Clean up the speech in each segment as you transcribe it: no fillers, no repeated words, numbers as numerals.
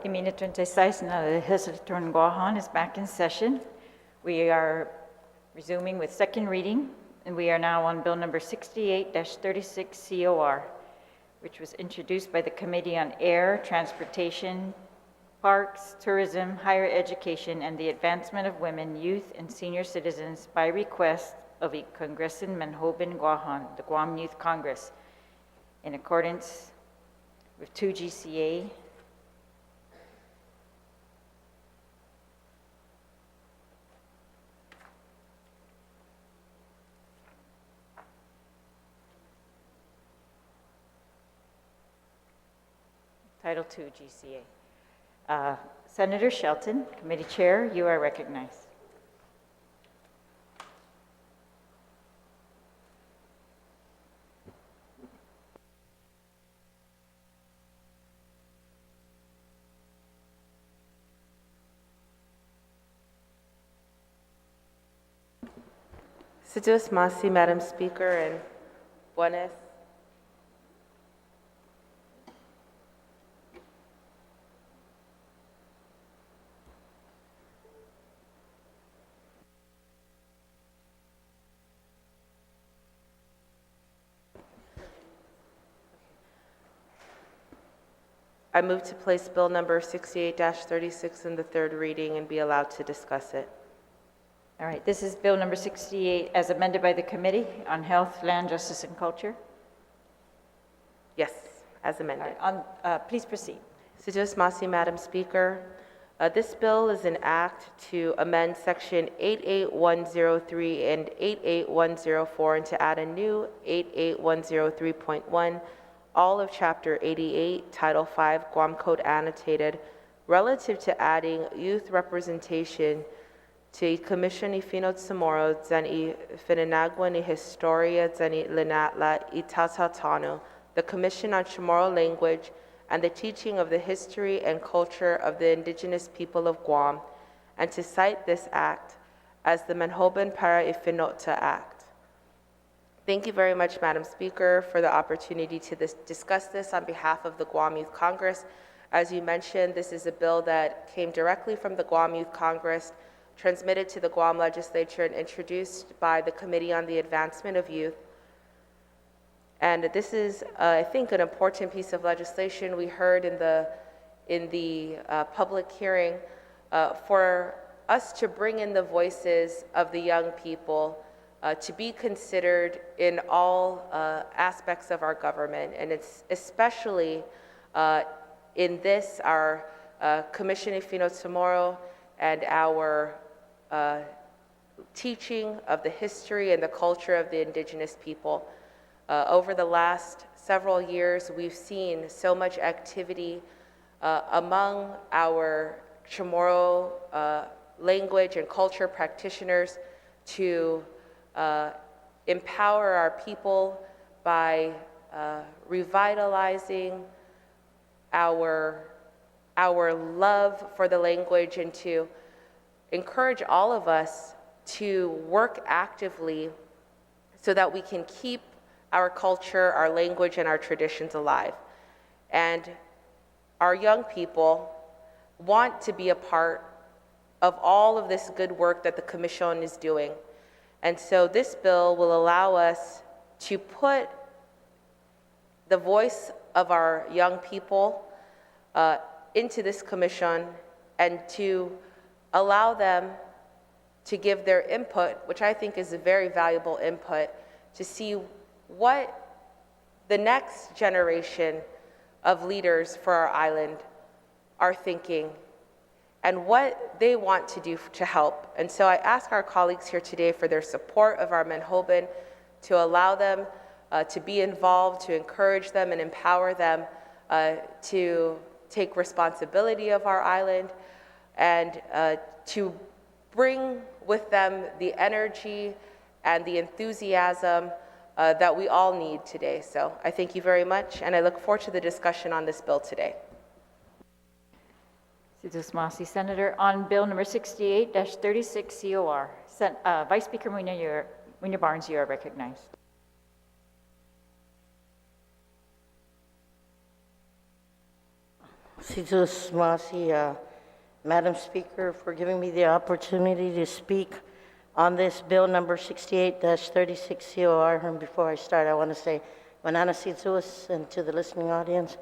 Emina 36 na the Legislature in Guam is back in session. We are resuming with second reading, and we are now on Bill number 68-36 COR, which was introduced by the Committee on Air, Transportation, Parks, Tourism, Higher Education, and the Advancement of Women, Youth, and Senior Citizens by request of a Congressin Manhoban Guahan, the Guam Youth Congress, in accordance with 2 GCA Title 2 GCA. Senator Shelton, Committee Chair, you are recognized. Sidus Masi, Madam Speaker, and Buenas. I move to place Bill number 68-36 in the third reading and be allowed to discuss it. All right, this is Bill number 68 as amended by the Committee on Health, Land, Justice, and Culture. Yes, as amended. Please proceed. Sidus Masi, Madam Speaker. This bill is an act to amend Section 88103 and 88104 and to add a new 88103.1, all of Chapter 88, Title 5, Guam Code Annotated, relative to adding youth representation to Commission Ifinot Samoro Zani Finanagua ni Historia Zani Linatla Itatatano, the Commission on Chamorro Language and the Teaching of the History and Culture of the Indigenous People of Guam, and to cite this act as the Manhoban Para Ifinota Act. Thank you very much, Madam Speaker, for the opportunity to discuss this on behalf of the Guam Youth Congress. As you mentioned, this is a bill that came directly from the Guam Youth Congress, transmitted to the Guam Legislature, and introduced by the Committee on the Advancement of Youth. And this is, I think, an important piece of legislation we heard in the public hearing for us to bring in the voices of the young people to be considered in all aspects of our government. And it's especially in this, our Commission Ifinot Samoro and our teaching of the history and the culture of the indigenous people. Over the last several years, we've seen so much activity among our Chamorro language and culture practitioners to empower our people by revitalizing our love for the language, and to encourage all of us to work actively so that we can keep our culture, our language, and our traditions alive. And our young people want to be a part of all of this good work that the Commission is doing. And so this bill will allow us to put the voice of our young people into this commission and to allow them to give their input, which I think is a very valuable input, to see what the next generation of leaders for our island are thinking and what they want to do to help. And so I ask our colleagues here today for their support of our Manhoban, to allow them to be involved, to encourage them and empower them to take responsibility of our island, and to bring with them the energy and the enthusiasm that we all need today. So I thank you very much, and I look forward to the discussion on this bill today. Sidus Masi. Senator, on Bill number 68-36 COR, Vice Speaker Munya Barnes, you are recognized. Jesus Masi, Madam Speaker, for giving me the opportunity to speak on this bill number 68-36 COR. And before I start, I want to say, Manana Sizus, and to the listening audience,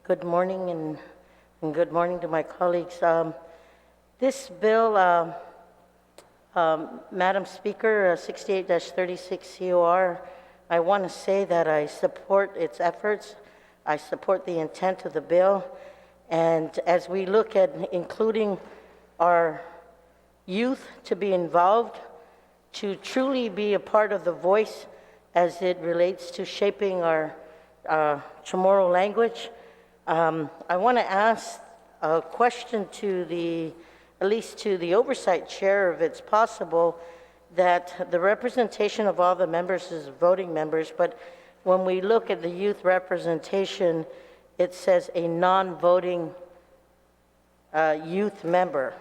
good morning and good morning to my colleagues. This bill, Madam Speaker, 68-36 COR, I want to say that I support its efforts. I support the intent of the bill. And as we look at including our youth to be involved, to truly be a part of the voice as it relates to shaping our Chamorro language, I want to ask a question to at least to the oversight chair, if it's possible, that the representation of all the members is voting members, but when we look at the youth representation, it says a non-voting youth member.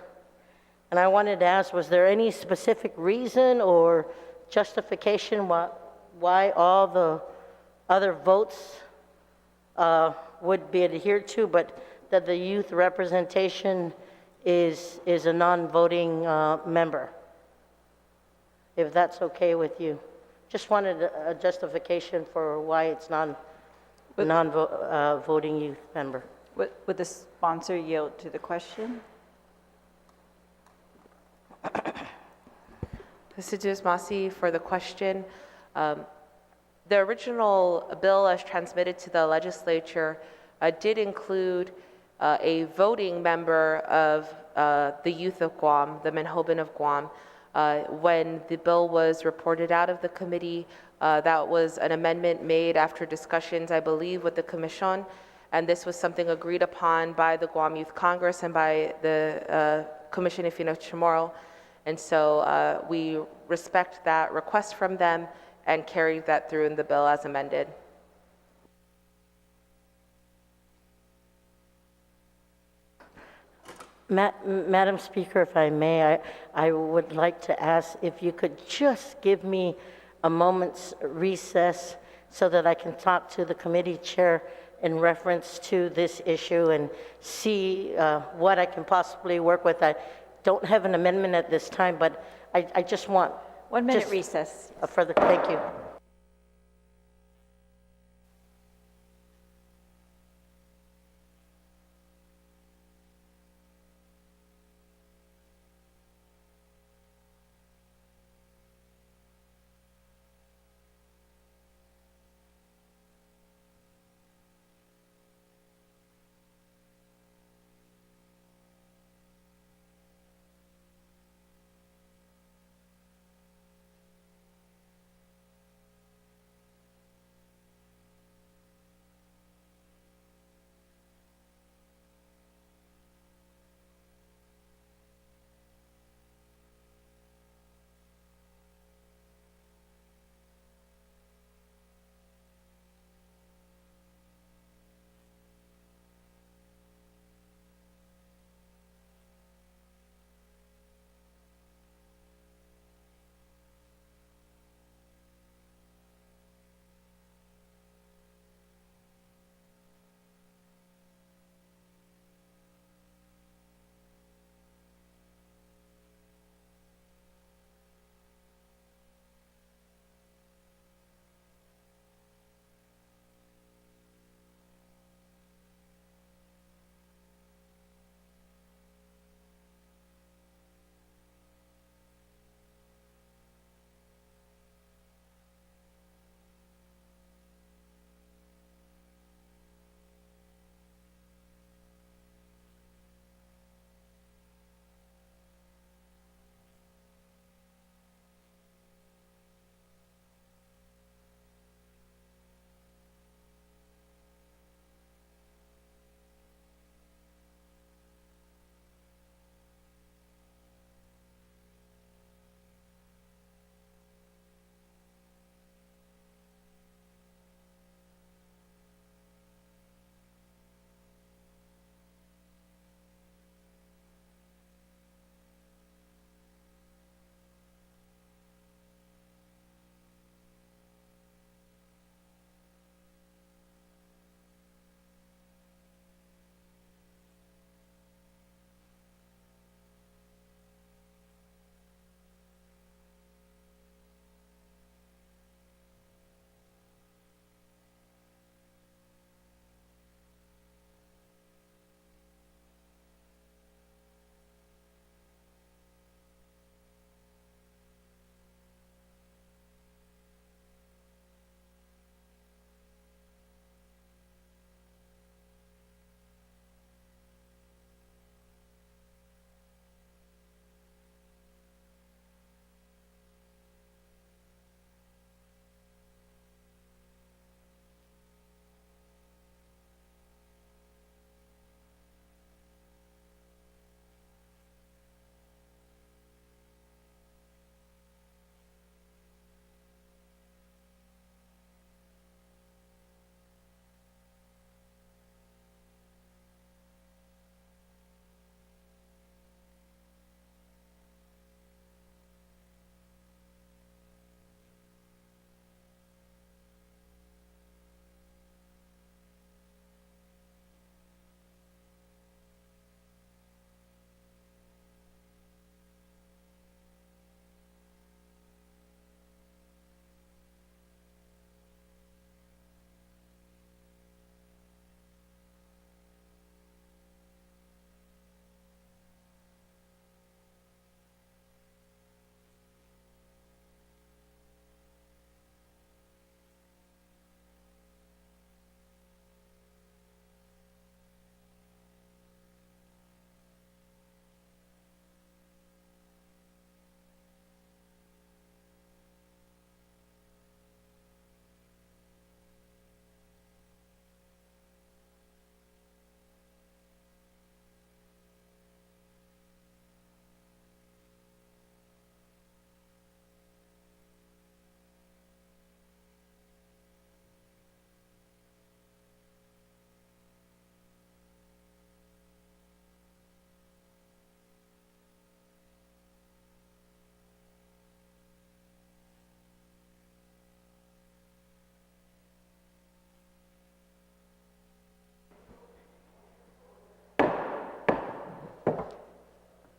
And I wanted to ask, was there any specific reason or justification why all the other votes would be adhered to, but that the youth representation is a non-voting member? If that's okay with you. Just wanted a justification for why it's non-voting youth member. Would the sponsor yield to the question? Mrs. Masi, for the question. The original bill as transmitted to the legislature did include a voting member of the youth of Guam, the Manhoban of Guam. When the bill was reported out of the committee, that was an amendment made after discussions, I believe, with the Commission, and this was something agreed upon by the Guam Youth Congress and by the Commission of Chamorro, and so we respect that request from them and carried that through in the bill as amended. Madam Speaker, if I may, I would like to ask if you could just give me a moment's recess so that I can talk to the committee chair in reference to this issue and see what I can possibly work with. I don't have an amendment at this time, but I just want 1 minute just recess. a further, thank you.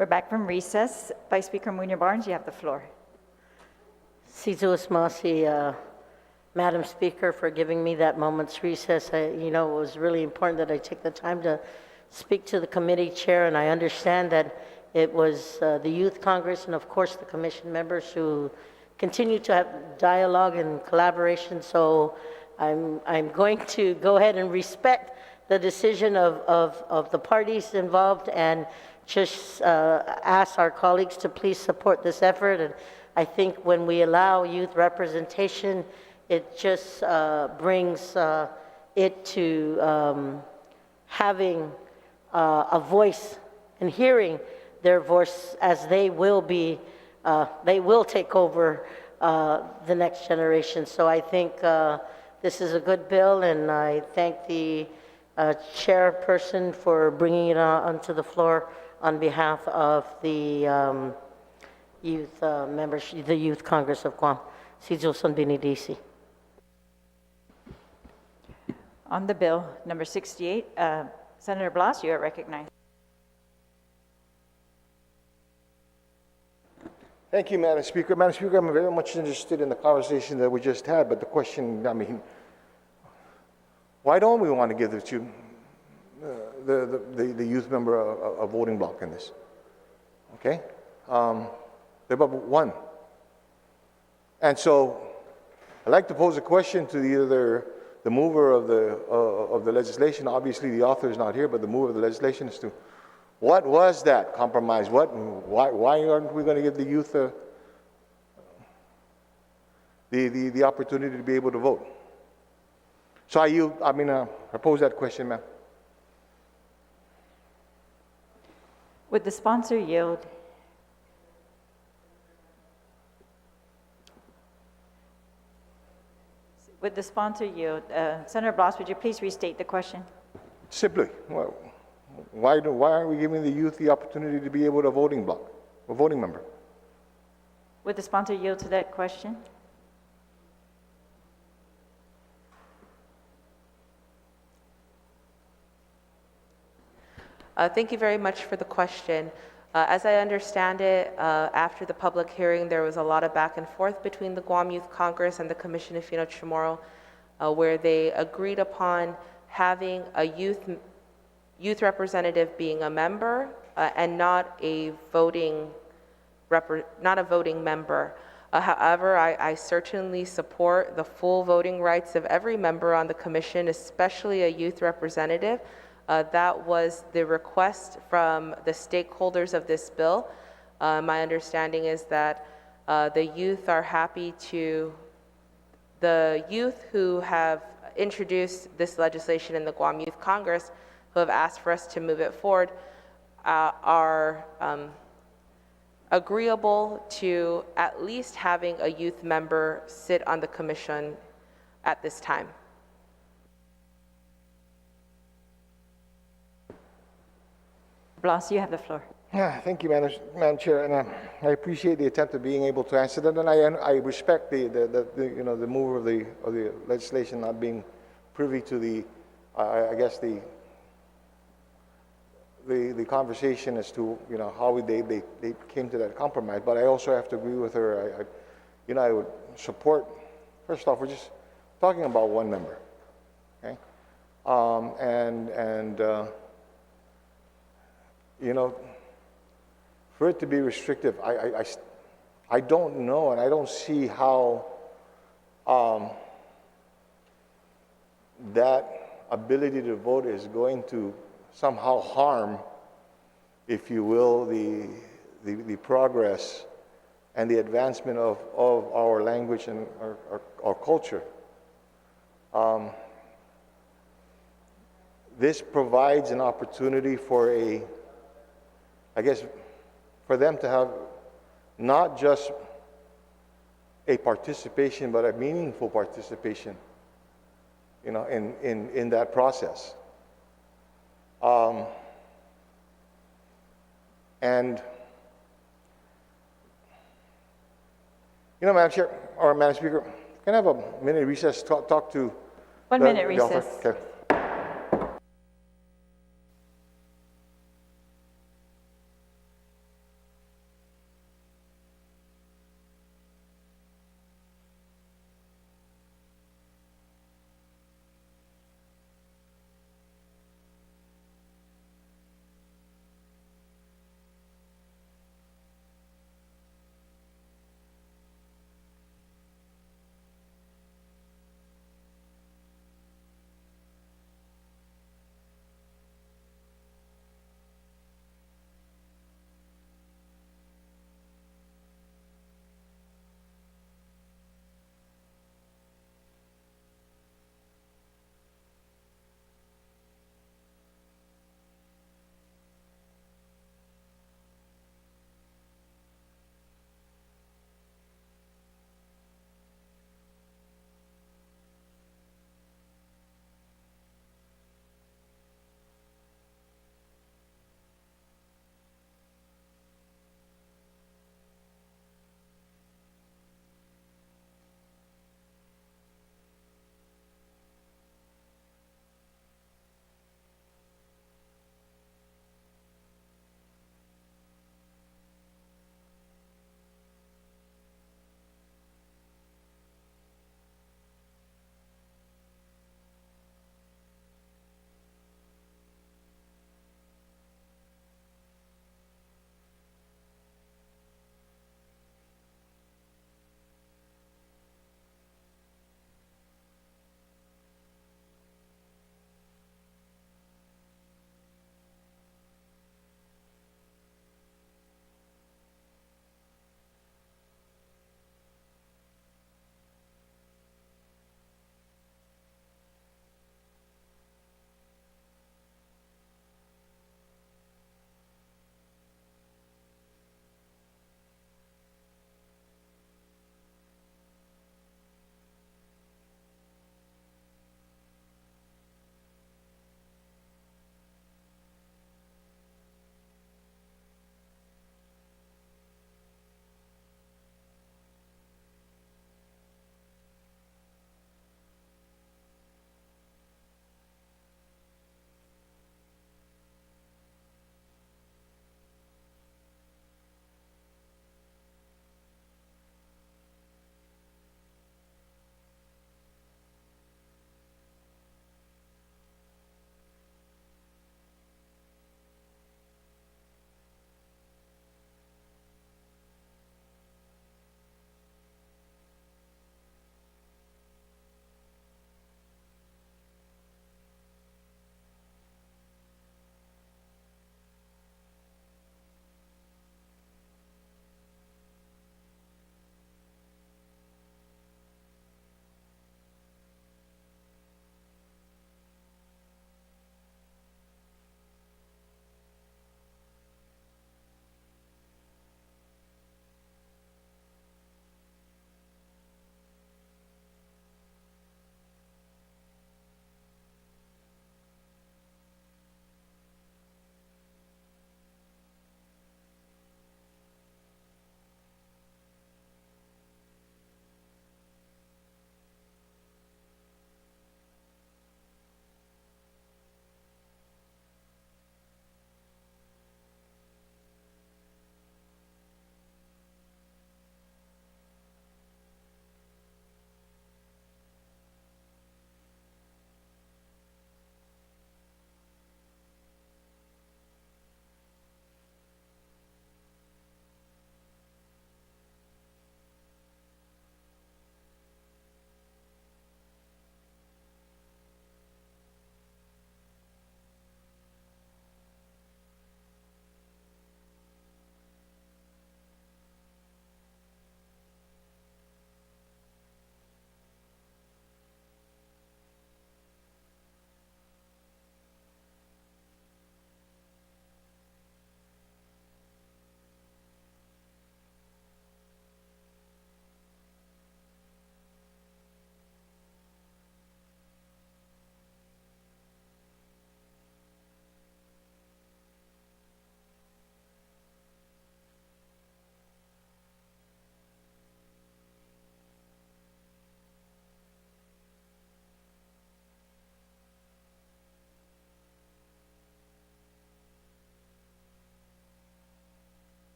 We're back from recess. Vice Speaker Munir Barnes, you have the floor. Sizus Masi, Madam Speaker, for giving me that moment's recess. It was really important that I take the time to speak to the committee chair, and I understand that it was the Youth Congress and, of course, the commission members who continue to have dialogue and collaboration. So I'm going to go ahead and respect the decision of the parties involved and just ask our colleagues to please support this effort. And I think when we allow youth representation, it just brings it to having a voice and hearing their voice, as they will take over the next generation. So I think this is a good bill, and I thank the chairperson for bringing it onto the floor on behalf of the youth members, the Youth Congress of Guam. Sijusan Binidisi. On the bill, number 68, Senator Blas, you are recognized. Thank you, Madam Speaker. Madam Speaker, I'm very much interested in the conversation that we just had, but the question, why don't we want to give the youth member a voting block in this? Okay? They're but one. And so I'd like to pose a question to either the mover of the legislation. Obviously, the author is not here, but the mover of the legislation is to, what was that compromise? Why aren't we going to give the youth the opportunity to be able to vote? So I pose that question, ma'am. Would the sponsor yield? Would the sponsor yield? Senator Blas, would you please restate the question? Simply, well, why aren't we giving the youth the opportunity to be able to voting member? Would the sponsor yield to that question? Thank you very much for the question. As I understand it, after the public hearing, there was a lot of back and forth between the Guam Youth Congress and the Commission of Fino Chamorro, where they agreed upon having a youth representative being a member and not a voting member. However, I certainly support the full voting rights of every member on the commission, especially a youth representative. That was the request from the stakeholders of this bill. My understanding is that the youth are happy to, the youth who have introduced this legislation in the Guam Youth Congress, who have asked for us to move it forward, are agreeable to at least having a youth member sit on the commission at this time. Blas, you have the floor. Yeah, thank you, Madam Chair, and I appreciate the attempt of being able to answer that, and I respect the mover of the legislation not being privy to the conversation as to how they came to that compromise. But I also have to agree with her. I would support. First off, we're just talking about one member, okay, for it to be restrictive, I don't know, and I don't see how that ability to vote is going to somehow harm, if you will, the progress and the advancement of our language and our culture. This provides an opportunity for for them to have not just a participation, but a meaningful participation, in that process. Madam Chair, or Madam Speaker, can I have a minute recess to talk to 1 minute the author? recess. Okay.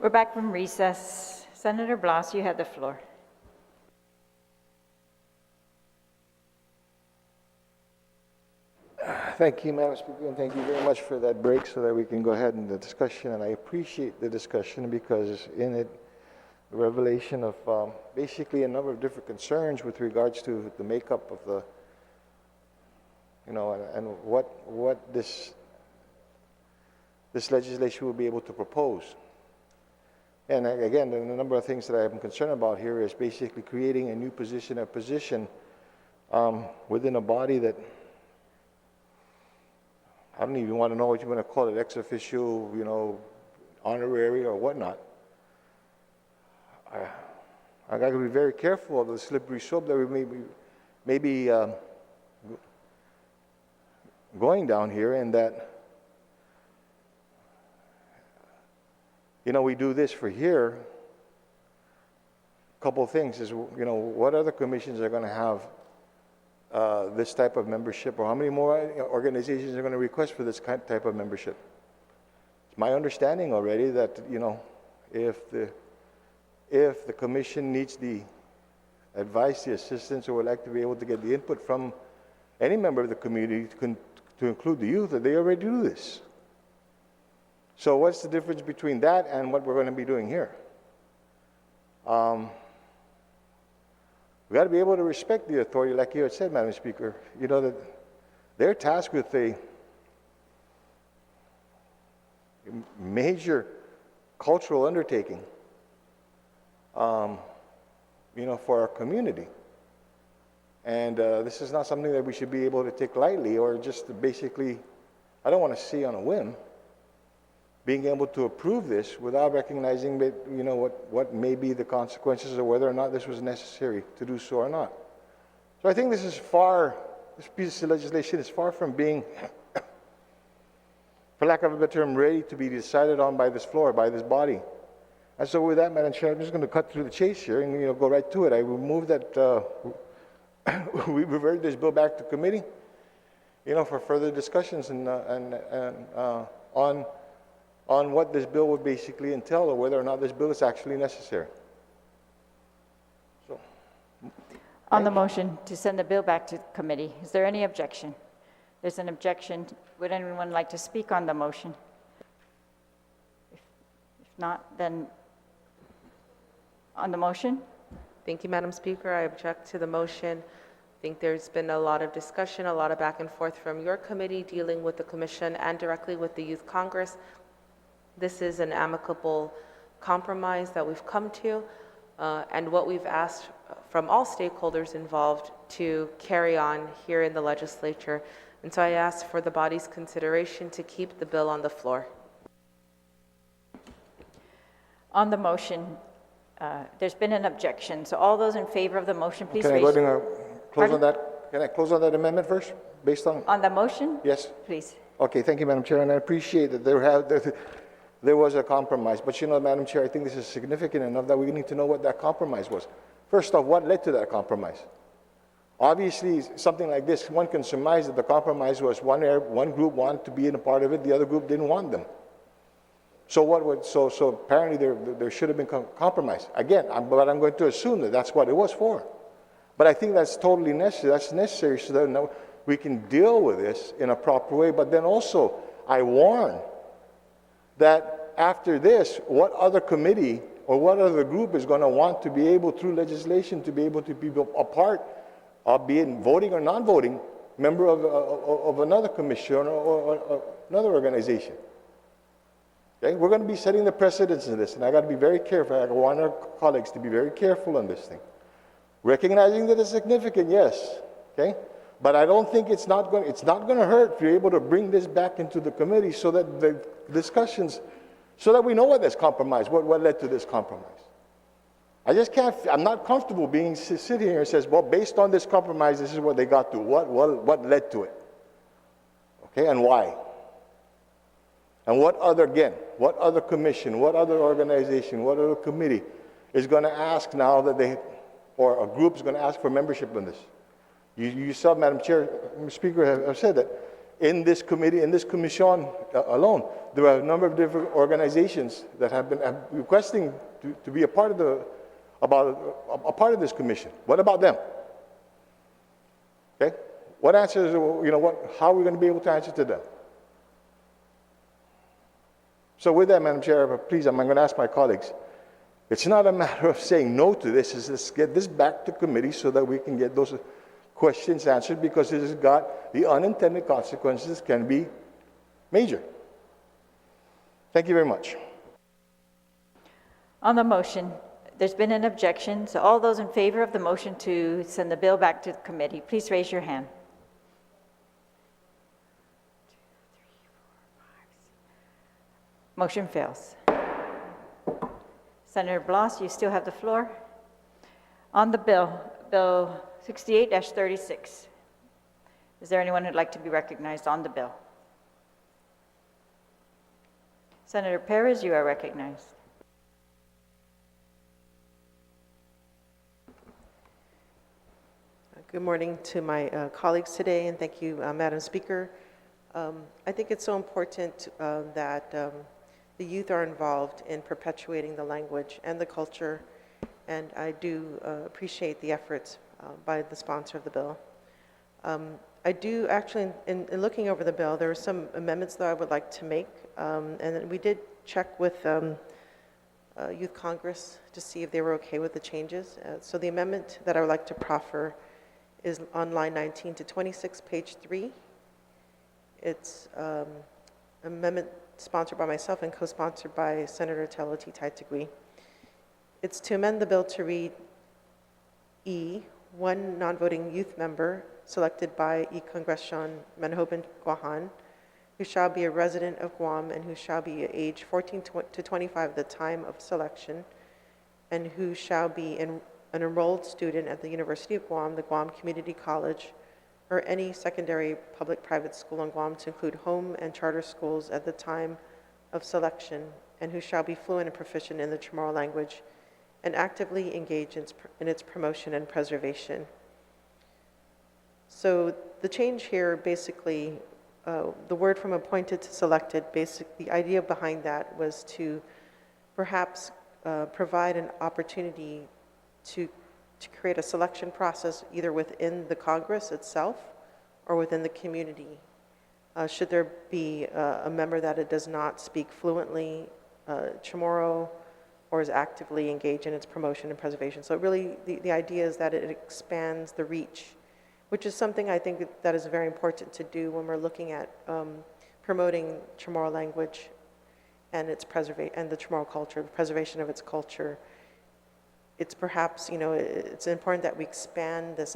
We're back from recess. Senator Blas, you have the floor. Thank you, Madam Speaker, and thank you very much for that break so that we can go ahead in the discussion. And I appreciate the discussion because in it, the revelation of basically a number of different concerns with regards to the makeup of the, and what this legislation will be able to propose. And again, the number of things that I'm concerned about here is basically creating a new position, within a body that I don't even want to know what you want to call it, ex officio, honorary or whatnot. I got to be very careful of the slippery slope that we may be going down here, and that, we do this for here. A couple of things is, what other commissions are going to have this type of membership, or how many more organizations are going to request for this type of membership? It's my understanding already that, if the commission needs the advice, the assistance, or would like to be able to get the input from any member of the community to include the youth, that they already do this. So what's the difference between that and what we're going to be doing here? We got to be able to respect the authority, like you had said, Madam Speaker. That they're tasked with a major cultural undertaking, for our community. And this is not something that we should be able to take lightly, or just basically, I don't want to see on a whim, being able to approve this without recognizing that, what may be the consequences, or whether or not this was necessary to do so or not. So I think this piece of legislation is far from being, for lack of a better term, ready to be decided on by this floor, by this body. And so with that, Madam Chair, I'm just going to cut through the chase here and go right to it. I will move that we revert this bill back to committee, for further discussions and on what this bill would basically entail, or whether or not this bill is actually necessary. So, On the motion to send the bill back to committee, is there any objection? There's an objection. Would anyone like to speak on the motion? If not, then on the motion? Thank you, Madam Speaker. I object to the motion. I think there's been a lot of discussion, a lot of back and forth from your committee dealing with the commission and directly with the Youth Congress. This is an amicable compromise that we've come to, and what we've asked from all stakeholders involved to carry on here in the legislature. And so I ask for the body's consideration to keep the bill on the floor. On the motion, there's been an objection. So all those in favor of the motion, please can I raise. go ahead and close on that? Can I close on that amendment first, based on? On the motion? Yes. Please. Okay, thank you, Madam Chair, and I appreciate that there was a compromise. But Madam Chair, I think this is significant enough that we need to know what that compromise was. First off, what led to that compromise? Obviously, something like this, one can surmise that the compromise was one group wanted to be in a part of it, the other group didn't want them. So so apparently there should have been compromise. Again, but I'm going to assume that that's what it was for. But I think that's totally necessary. That's necessary so that we can deal with this in a proper way. But then also, I warn that after this, what other committee or what other group is going to want to be able, through legislation, to be able to be a part, be it voting or non-voting, member of another commission or another organization. Okay? We're going to be setting the precedents in this, and I got to be very careful. I want our colleagues to be very careful on this thing. Recognizing that it's significant, yes, okay? But I don't think it's not going to hurt if you're able to bring this back into the committee so that the discussions, so that we know what this compromise, what led to this compromise. I just can't, I'm not comfortable being sitting here and says, well, based on this compromise, this is what they got to. What led to it? Okay, and why? And what other commission, what other organization, what other committee is going to ask now that or a group is going to ask for membership in this? You yourself, Madam Chair, Speaker, have said that in this committee, in this commission alone, there are a number of different organizations that have been requesting to be a part of a part of this commission. What about them? Okay? What answers, how are we going to be able to answer to them? So with that, Madam Chair, please, I'm going to ask my colleagues, it's not a matter of saying no to this, it's let's get this back to committee so that we can get those questions answered, because it has got the unintended consequences can be major. Thank you very much. On the motion, there's been an objection, so all those in favor of the motion to send the bill back to the committee, please raise your hand. Motion fails. Senator Blas, you still have the floor. On the bill, Bill 68-36. Is there anyone who'd like to be recognized on the bill? Senator Perez, you are recognized. Good morning to my colleagues today, and thank you, Madam Speaker. I think it's so important that the youth are involved in perpetuating the language and the culture, and I do appreciate the efforts by the sponsor of the bill. I do actually, in looking over the bill, there are some amendments that I would like to make, and we did check with Youth Congress to see if they were okay with the changes. So the amendment that I would like to proffer is on line 19 to 26, page 3. It's amendment sponsored by myself and co-sponsored by Senator Teloti Taitigui. It's to amend the bill to read E, one non-voting youth member selected by E Congresion Manhoban Guahan, who shall be a resident of Guam and who shall be age 14 to 25 at the time of selection, and who shall be an enrolled student at the University of Guam, the Guam Community College, or any secondary public-private school in Guam, to include home and charter schools at the time of selection, and who shall be fluent and proficient in the Chamorro language and actively engage in its promotion and preservation. So the change here, basically, the word from appointed to selected, the idea behind that was to perhaps provide an opportunity to create a selection process either within the Congress itself or within the community. Should there be a member that it does not speak fluently Chamorro or is actively engaged in its promotion and preservation. So really the idea is that it expands the reach, which is something I think that is very important to do when we're looking at promoting Chamorro language and its and the Chamorro culture, the preservation of its culture. It's perhaps, it's important that we expand this,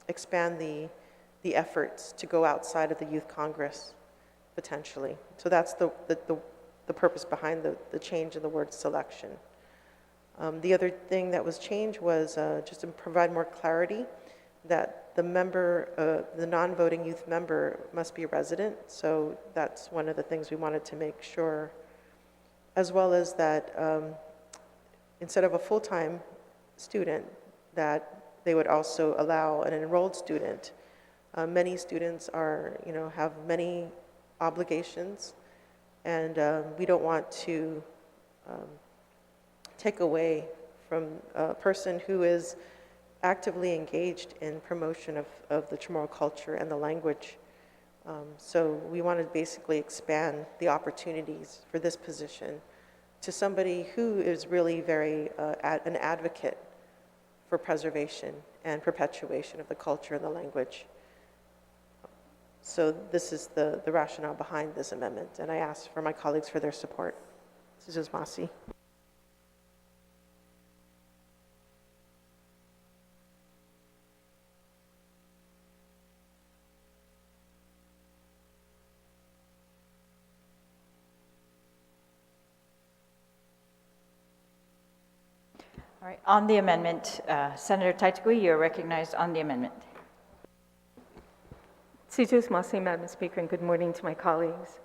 expand the efforts to go outside of the Youth Congress, potentially. So that's the purpose behind the change in the word selection. The other thing that was changed was just to provide more clarity that the member, the non-voting youth member must be a resident. So that's one of the things we wanted to make sure, as well as that instead of a full-time student, that they would also allow an enrolled student. Many students are, have many obligations, and we don't want to take away from a person who is actively engaged in promotion of the Chamorro culture and the language. So we want to basically expand the opportunities for this position to somebody who is really very an advocate for preservation and perpetuation of the culture and the language. So this is the rationale behind this amendment, and I ask for my colleagues for their support. This is Masi. All right, on the amendment, Senator Taitigui, you're recognized on the amendment. Sijus Masi, Madam Speaker, and good morning to my colleagues.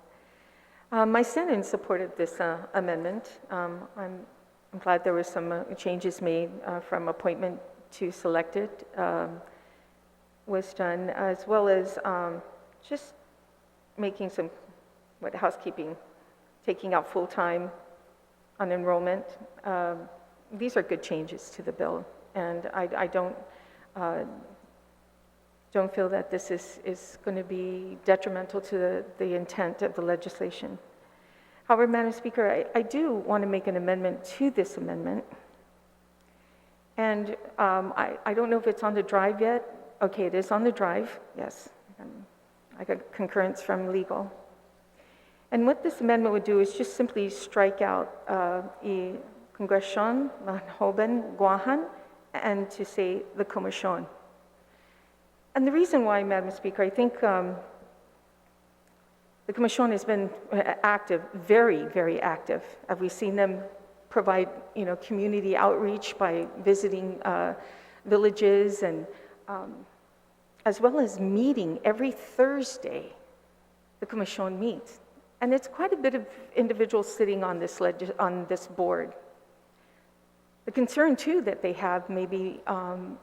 My Senate supported this amendment. I'm glad there were some changes made from appointment to selected was done, as well as just making some, housekeeping, taking out full-time on enrollment. These are good changes to the bill, and I don't feel that this is going to be detrimental to the intent of the legislation. However, Madam Speaker, I do want to make an amendment to this amendment. And I don't know if it's on the drive yet. Okay, it is on the drive, yes. I got concurrence from legal. And what this amendment would do is just simply strike out y Congresion, Manhoben, Guahan, and to say the Commission. And the reason why, Madam Speaker, I think the Commission has been active, very, very active. Have we seen them provide, community outreach by visiting villages and as well as meeting every Thursday. The Commission meets, and it's quite a bit of individuals sitting on this board. The concern too that they have maybe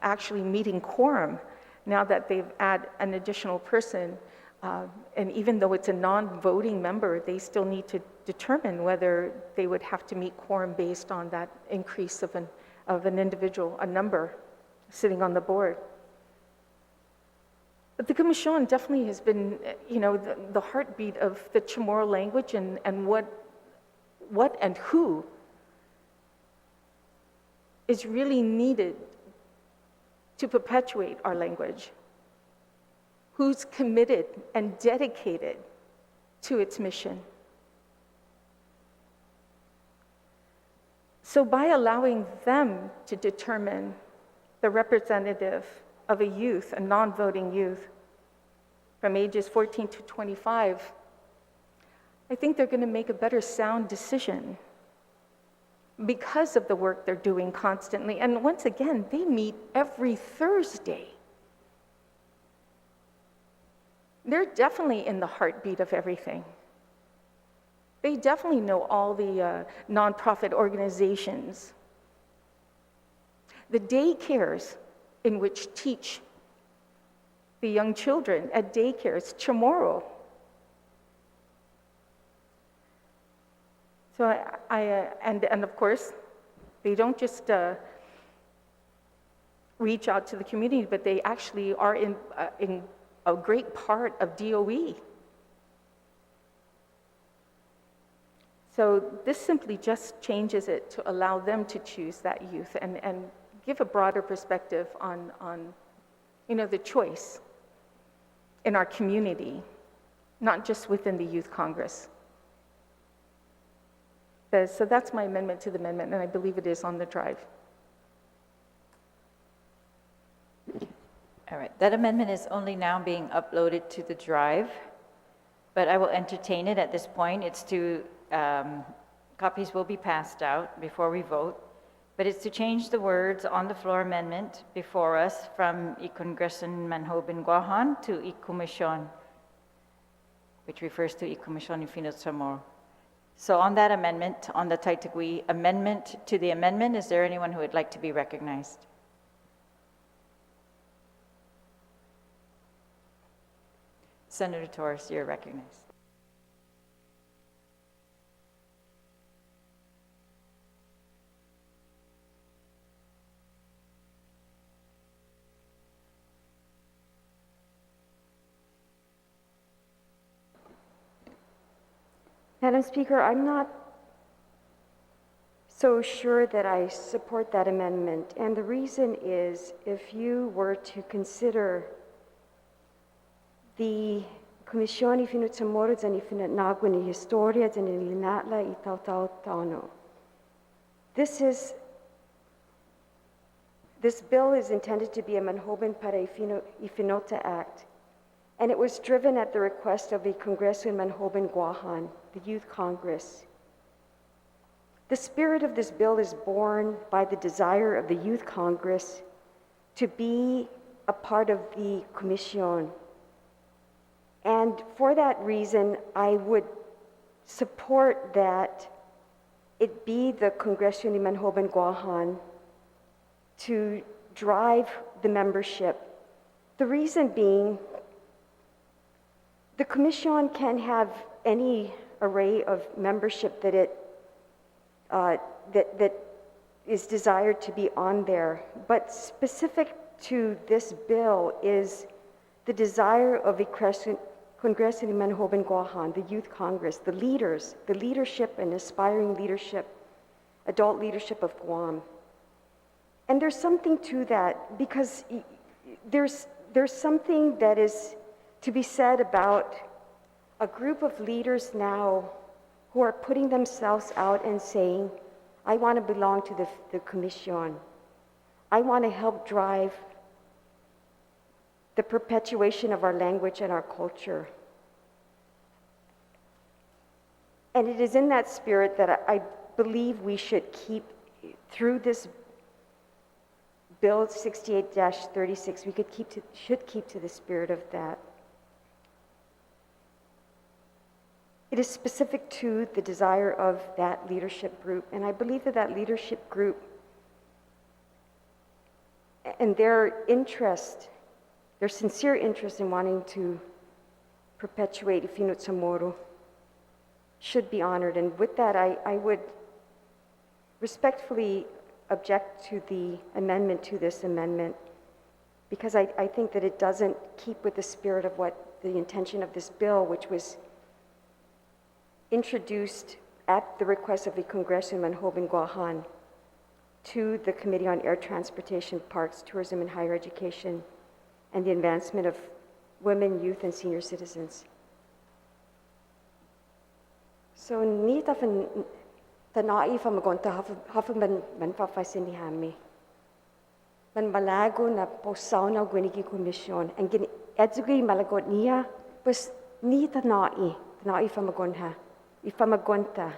actually meeting quorum now that they've added an additional person. And even though it's a non-voting member, they still need to determine whether they would have to meet quorum based on that increase of an individual, a number, sitting on the board. But the Commission definitely has been, the heartbeat of the Chamorro language and what and who is really needed to perpetuate our language. Who's committed and dedicated to its mission. So by allowing them to determine the representative of a youth, a non-voting youth, from ages 14 to 25, I think they're going to make a better sound decision because of the work they're doing constantly. And once again, they meet every Thursday. They're definitely in the heartbeat of everything. They definitely know all the nonprofit organizations. The daycares in which teach the young children at daycares, Chamorro. So and of course, they don't just reach out to the community, but they actually are in a great part of DOE. So this simply just changes it to allow them to choose that youth and give a broader perspective on the choice in our community, not just within the Youth Congress. So that's my amendment to the amendment, and I believe it is on the drive. All right, that amendment is only now being uploaded to the drive, but I will entertain it at this point. It's to, copies will be passed out before we vote, but it's to change the words on the floor amendment before us from y Congresion Manhoben Guahan to y Commission, which refers to y Commission Infinito Chamorro. So on that amendment, on the Taitagui amendment to the amendment, is there anyone who would like to be recognized? Senator Torres, you're recognized. Madam Speaker, I'm not so sure that I support that amendment. And the reason is, if you were to consider the Comisión Infinito Chamorro and Infinite Nagua ni Historia and Linatla y Tautano. This bill is intended to be a Manhoben para Ifinota Act, and it was driven at the request of the Congreso in Manhoben Guahan, the Youth Congress. The spirit of this bill is born by the desire of the Youth Congress to be a part of the Comisión. And for that reason, I would support that it be the Congreso in Manhoben Guahan to drive the membership. The reason being, The Commission can have any array of membership that that is desired to be on there, but specific to this bill is the desire of the Congreso de Manhoban Guahan, the Youth Congress, the leaders, the leadership and aspiring leadership, adult leadership of Guam. And there's something to that, because there's something that is to be said about a group of leaders now who are putting themselves out and saying, I want to belong to the Commission. I want to help drive the perpetuation of our language and our culture. And it is in that spirit that I believe we should keep, through this Bill 68-36, we should keep to the spirit of that. It is specific to the desire of that leadership group, and I believe that that leadership group and their interest, their sincere interest in wanting to perpetuate Ifinut Samoro should be honored. And with that, I would respectfully object to the amendment to this amendment, because I think that it doesn't keep with the spirit of what the intention of this bill, which was introduced at the request of the Congreso de Manhoban Guahan to the Committee on Air Transportation, Parks, Tourism, and Higher Education, and the advancement of women, youth, and senior citizens. So ni tafan tanai fa magonta hafa man fa faisini hami. Man malago na posauna gweniki commission and gin edzugi malagot niya pues ni tanai fa magonha ifa magonta.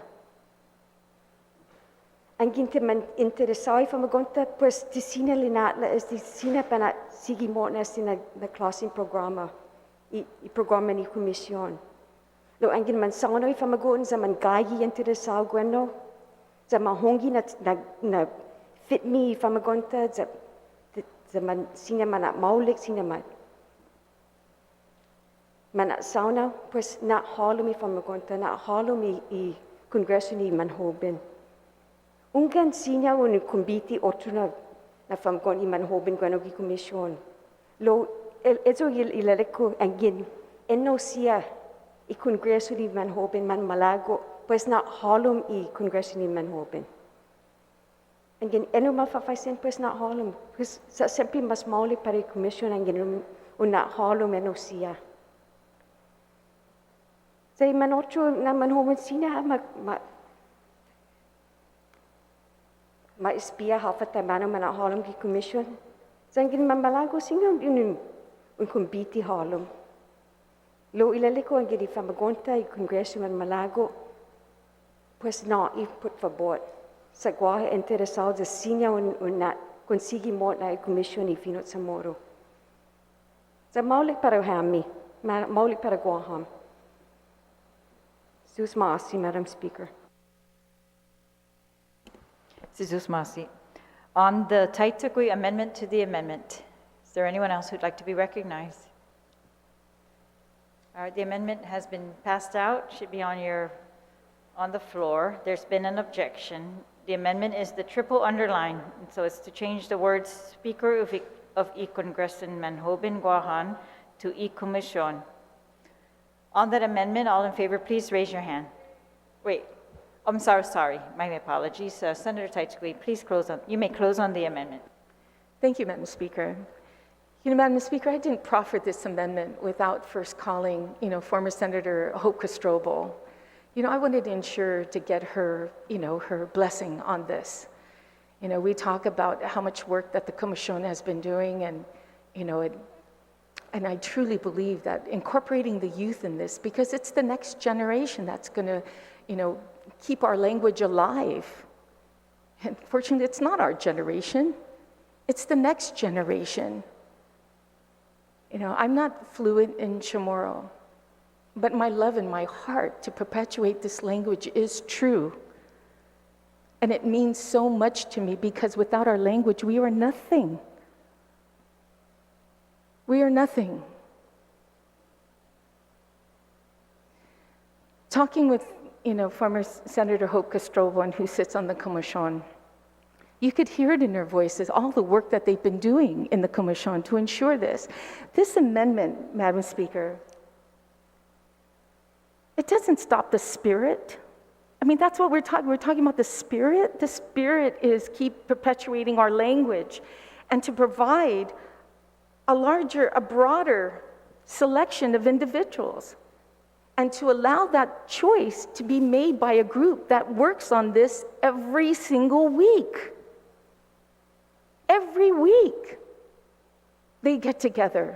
Ang ginte man interesai fa magonta pues tisina linatla is tisina pana sigi morna sina na classing programa I programa ni commission. Lo angin man sangono ifa magon sa man gayi interesau gweno sa mahongi na fit me ifa magonta sa man sina mana maulik sina man mana sauna pues na halum ifa magonta na halum I Congreso ni Manhoban. Ungan sinya un kumbiti otuna na famgon I Manhoban gweno gi commission. Lo ezo ilaleko angin enno sia I Congreso ni Manhoban man malago pues na halum I Congreso ni Manhoban. Angin enno mafafaisen pues na halum pues sa sempre mas mauli para I commission angin una halum enno sia. Say manotro na Manhoban sina ma espia hafata mano mana halum ki commission. Sangin mamalago singa un kumbiti halum. Lo ilaliko ang gidi famagonta I Congreso man malago pues na I put favor. Sa guahe interesado sa sinya un na consigi mo na I commission I Ifinut Samoro. Sa maulik para hami, maulik para guaham. Sus Masi, Madam Speaker. Sus Masi. On the Taitagui amendment to the amendment, is there anyone else who'd like to be recognized? All right, the amendment has been passed out, should be on the floor. There's been an objection. The amendment is the triple underline, and so it's to change the words Speaker of I Congreso Manhoban Guahan to I Commission. On that amendment, all in favor, please raise your hand. Wait, I'm sorry, my apologies. Senator Taitagui, please you may close on the amendment. Thank you, Madam Speaker. Madam Speaker, I didn't proffer this amendment without first calling, former Senator Hope Castrobel. I wanted to ensure to get her, her blessing on this. We talk about how much work that the Commission has been doing, and, and I truly believe that incorporating the youth in this, because it's the next generation that's going to, keep our language alive. And fortunately, it's not our generation. It's the next generation. I'm not fluent in Chamorro, but my love in my heart to perpetuate this language is true. And it means so much to me, because without our language, we are nothing. We are nothing. talking with, former Senator Hope Castrobo, who sits on the Commission, you could hear it in their voices, all the work that they've been doing in the Commission to ensure this. This amendment, Madam Speaker, it doesn't stop the spirit. I mean, that's what we're talking. We're talking about the spirit. The spirit is keep perpetuating our language and to provide a broader selection of individuals, and to allow that choice to be made by a group that works on this every single week. Every week, they get together.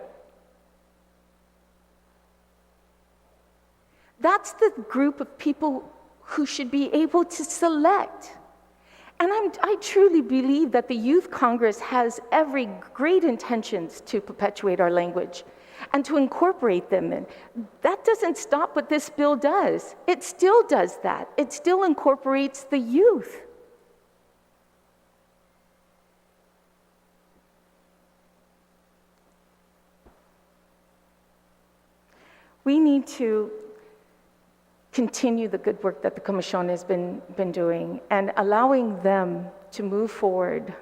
That's the group of people who should be able to select. And I truly believe that the Youth Congress has every great intentions to perpetuate our language and to incorporate them in. That doesn't stop what this bill does. It still does that. It still incorporates the youth. We need to continue the good work that the Commission has been doing and allowing them to move forward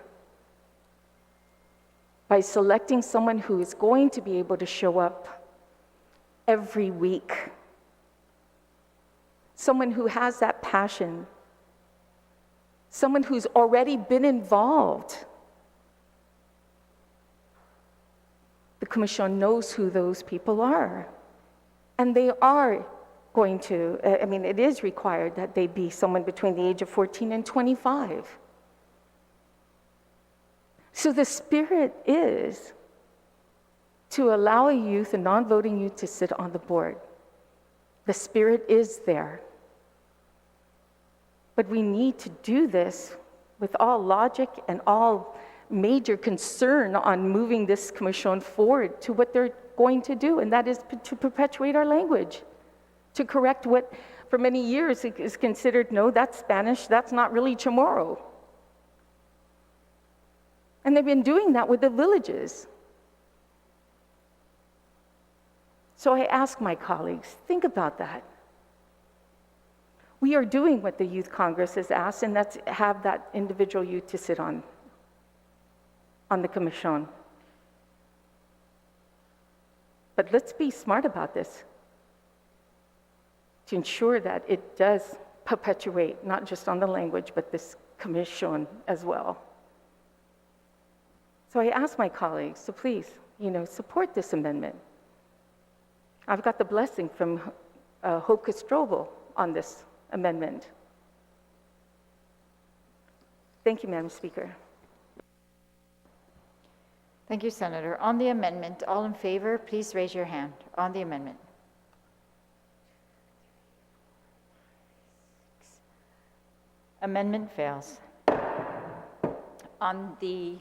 by selecting someone who is going to be able to show up every week. Someone who has that passion. Someone who's already been involved. The Commission knows who those people are. And they are going to, it is required that they be someone between the age of 14 and 25. So the spirit is to allow a youth, a non-voting youth, to sit on the board. The spirit is there. But we need to do this with all logic and all major concern on moving this commission forward to what they're going to do, and that is to perpetuate our language, to correct what for many years is considered, no, that's Spanish, that's not really Chamorro. And they've been doing that with the villages. So I ask my colleagues, think about that. We are doing what the Youth Congress has asked, and that's have that individual youth to sit on the commission. But let's be smart about this to ensure that it does perpetuate, not just on the language, but this commission as well. So I ask my colleagues to please, support this amendment. I've got the blessing from Hope Castrobo on this amendment. Thank you, Madam Speaker. Thank you, Senator. On the amendment, all in favor, please raise your hand. On the amendment. Amendment fails. On the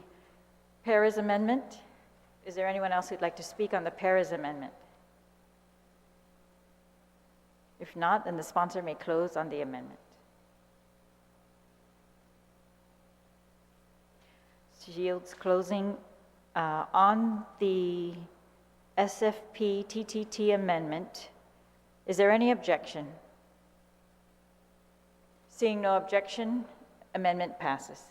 Perez amendment, is there anyone else who'd like to speak on the Perez amendment? If not, then the sponsor may close on the amendment. Yields closing. On the SFP TTT amendment, is there any objection? Seeing no objection, amendment passes.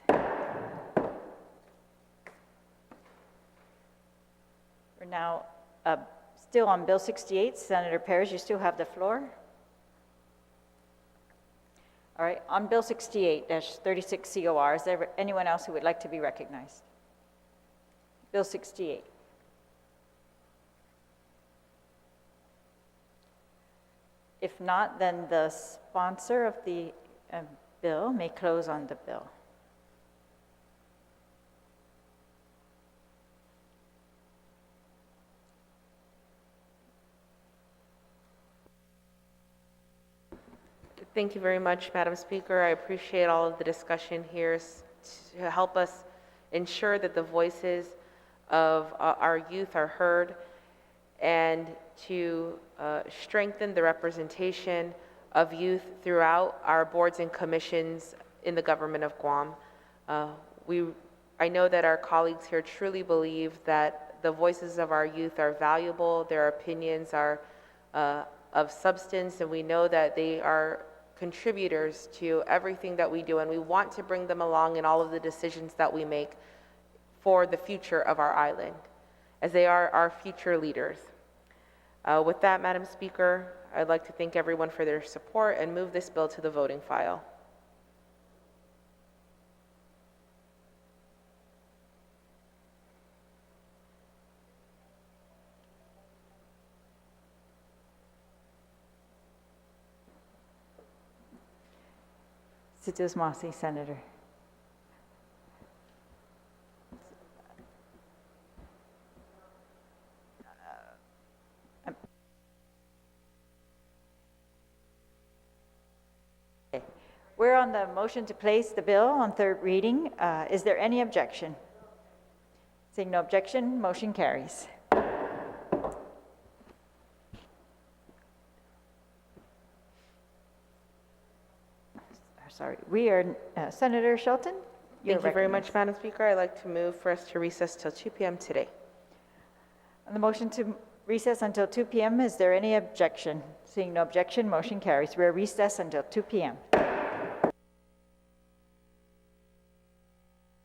We're now still on Bill 68. Senator Perez, you still have the floor. All right, on Bill 68-36 COR, is there anyone else who would like to be recognized? Bill 68. If not, then the sponsor of the bill may close on the bill. Thank you very much, Madam Speaker. I appreciate all of the discussion here to help us ensure that the voices of our youth are heard and to strengthen the representation of youth throughout our boards and commissions in the government of Guam. I know that our colleagues here truly believe that the voices of our youth are valuable, their opinions are of substance, and we know that they are contributors to everything that we do, and we want to bring them along in all of the decisions that we make for the future of our island, as they are our future leaders. With that, Madam Speaker, I'd like to thank everyone for their support and move this bill to the voting file. Situs Masi, Senator. We're on the motion to place the bill on third reading. Is there any objection? Seeing no objection, motion carries. Sorry, we are, Senator Shelton? you're Thank you very recognized. much, Madam Speaker. I'd like to move for us to recess till 2 p.m. today. On the motion to recess until 2 p.m., is there any objection? Seeing no objection, motion carries. We are recessed until 2 p.m.